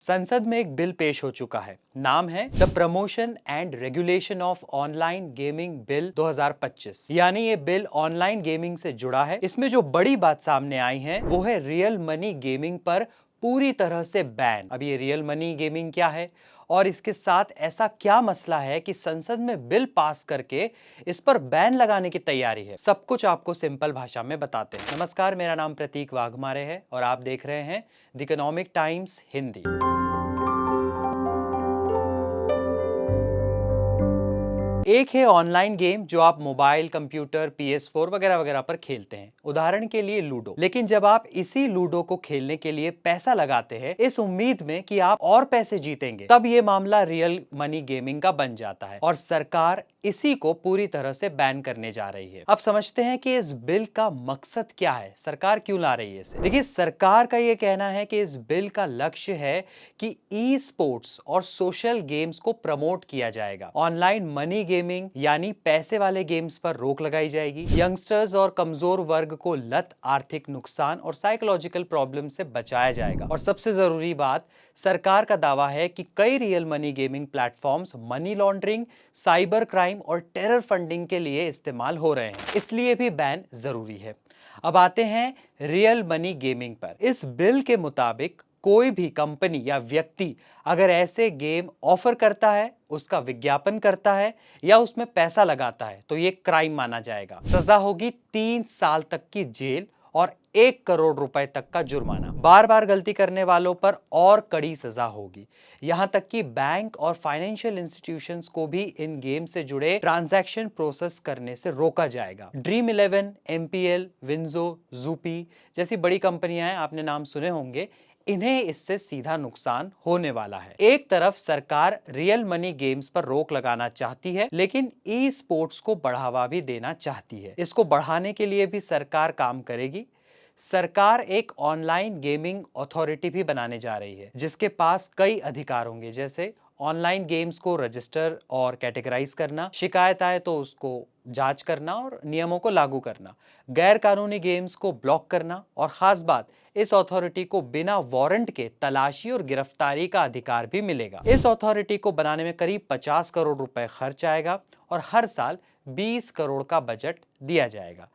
संसद में एक बिल पेश हो चुका है। नाम है the promotion and regulation of online gaming bill 2025। यानी ये बिल ऑनलाइन गेमिंग से जुड़ा है। इसमें जो बड़ी बात सामने आई है वो है रियल मनी गेमिंग पर पूरी तरह से बैन। अब ये रियल मनी गेमिंग क्या है और इसके साथ ऐसा क्या मसला है कि संसद में बिल पास करके इस पर बैन लगाने की तैयारी है, सब कुछ आपको सिंपल भाषा में बताते हैं। नमस्कार, मेरा नाम प्रतीक वाघमारे है और आप देख रहे हैं द इकोनॉमिक टाइम्स हिंदी। एक है ऑनलाइन गेम जो आप मोबाइल, कंप्यूटर, PS4 वगैरह वगैरह पर खेलते हैं, उदाहरण के लिए लूडो। लेकिन जब आप इसी लूडो को खेलने के लिए पैसा लगाते हैं इस उम्मीद में कि आप और पैसे जीतेंगे, तब ये मामला रियल मनी गेमिंग का बन जाता है और सरकार इसी को पूरी तरह से बैन करने जा रही है। अब समझते हैं कि इस बिल का मकसद क्या है, सरकार क्यों ला रही है इसे। देखिए, सरकार का ये कहना है कि इस बिल का लक्ष्य है कि ई स्पोर्ट्स और सोशल गेम्स को प्रमोट किया जाएगा। ऑनलाइन मनी गेमिंग यानी पैसे वाले गेम्स पर रोक लगाई जाएगी। यंगस्टर्स और कमजोर वर्ग को लत, आर्थिक नुकसान और साइकोलॉजिकल प्रॉब्लम से बचाया जाएगा। और सबसे जरूरी बात, सरकार का दावा है कि कई real money gaming platforms money laundering, cyber crime और टेरर फंडिंग के लिए इस्तेमाल हो रहे हैं, इसलिए भी बैन जरूरी है। अब आते हैं रियल मनी गेमिंग पर। इस बिल के मुताबिक कोई भी कंपनी या व्यक्ति अगर ऐसे गेम ऑफर करता है, उसका विज्ञापन करता है या उसमें पैसा लगाता है तो ये क्राइम माना जाएगा। सजा होगी 3 साल तक की जेल और 1 करोड़ रुपए तक का जुर्माना। बार बार गलती करने वालों पर और कड़ी सजा होगी। यहां तक कि बैंक और फाइनेंशियल इंस्टीट्यूशंस को भी इन गेम से जुड़े ट्रांजैक्शन प्रोसेस करने से रोका जाएगा। ड्रीम 11, MPL, विंजो, जूपी जैसी बड़ी कंपनियां हैं, आपने नाम सुने होंगे, इन्हें इससे सीधा नुकसान होने वाला है। एक तरफ सरकार रियल मनी गेम्स पर रोक लगाना चाहती है, लेकिन ई स्पोर्ट्स को बढ़ावा भी देना चाहती है। इसको बढ़ाने के लिए भी सरकार काम करेगी। सरकार एक ऑनलाइन गेमिंग अथॉरिटी भी बनाने जा रही है, जिसके पास कई अधिकार होंगे, जैसे ऑनलाइन गेम्स को रजिस्टर और कैटेगराइज करना, शिकायत आए तो उसको जांच करना और नियमों को लागू करना, गैर कानूनी गेम्स को ब्लॉक करना और खास बात, इस अथॉरिटी को बिना वारंट के तलाशी और गिरफ्तारी का अधिकार भी मिलेगा। इस अथॉरिटी को बनाने में करीब 50 करोड़ रुपए खर्च आएगा और हर साल 20 करोड़ का बजट दिया जाएगा।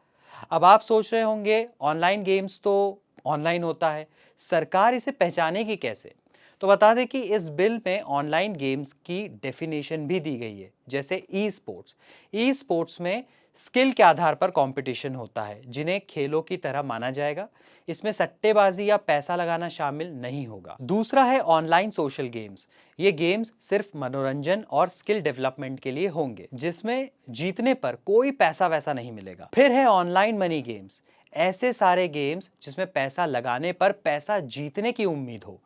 अब आप सोच रहे होंगे ऑनलाइन गेम्स तो ऑनलाइन होता है, सरकार इसे पहचानेगी कैसे? तो बता दें कि इस बिल में ऑनलाइन गेम्स की डेफिनेशन भी दी गई है, जैसे ई स्पोर्ट्स। ई स्पोर्ट्स में स्किल के आधार पर कंपटीशन होता है, जिन्हें खेलों की तरह माना जाएगा। इसमें सट्टेबाजी या पैसा लगाना शामिल नहीं होगा। दूसरा है ऑनलाइन सोशल गेम्स। ये गेम्स सिर्फ मनोरंजन और स्किल डेवलपमेंट के लिए होंगे, जिसमें जीतने पर कोई पैसा वैसा नहीं मिलेगा। फिर है ऑनलाइन मनी गेम्स। ऐसे सारे गेम्स जिसमें पैसा लगाने पर पैसा जीतने की उम्मीद हो,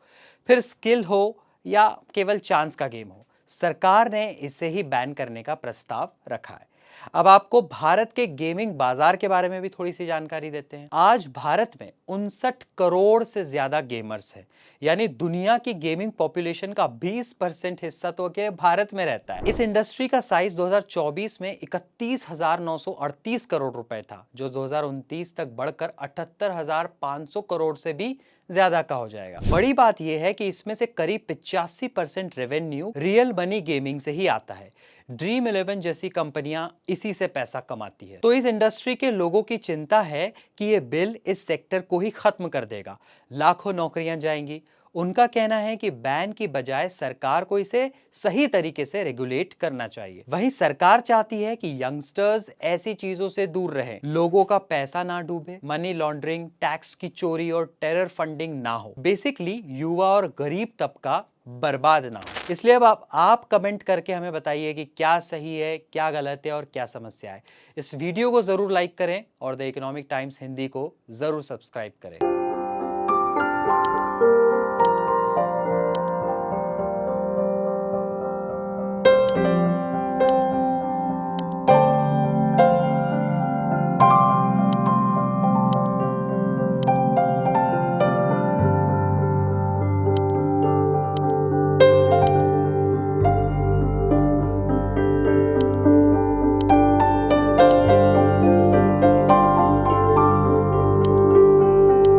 फिर स्किल हो या केवल चांस का गेम हो। सरकार ने इसे ही बैन करने का प्रस्ताव रखा है। अब आपको भारत के गेमिंग बाजार के बारे में भी थोड़ी सी जानकारी देते हैं। आज भारत में 59 करोड़ से ज्यादा गेमर्स हैं, यानी दुनिया की गेमिंग पॉपुलेशन का 20% हिस्सा तो के भारत में रहता है। इस इंडस्ट्री का साइज 2024 में 31,938 करोड़ रुपए था, जो 2029 तक बढ़कर 78,500 करोड़ से भी ज्यादा का हो जाएगा। बड़ी बात यह है कि इसमें से करीब 85% रेवेन्यू रियल मनी गेमिंग से ही आता है। ड्रीम 11 जैसी कंपनियां इसी से पैसा कमाती है। तो इस इंडस्ट्री के लोगों की चिंता है कि यह बिल इस सेक्टर को ही खत्म कर देगा, लाखों नौकरियां जाएंगी। उनका कहना है कि बैन की बजाय सरकार को इसे सही तरीके से रेगुलेट करना चाहिए। वहीं सरकार चाहती है कि यंगस्टर्स ऐसी चीजों से दूर रहें, लोगों का पैसा ना डूबे, मनी लॉन्ड्रिंग, टैक्स की चोरी और टेरर फंडिंग ना हो। बेसिकली युवा और गरीब तबका बर्बाद ना हो। इसलिए अब आप कमेंट करके हमें बताइए कि क्या सही है, क्या गलत है और क्या समस्या है। इस वीडियो को जरूर लाइक करें और द इकोनॉमिक टाइम्स हिंदी को जरूर सब्सक्राइब करें।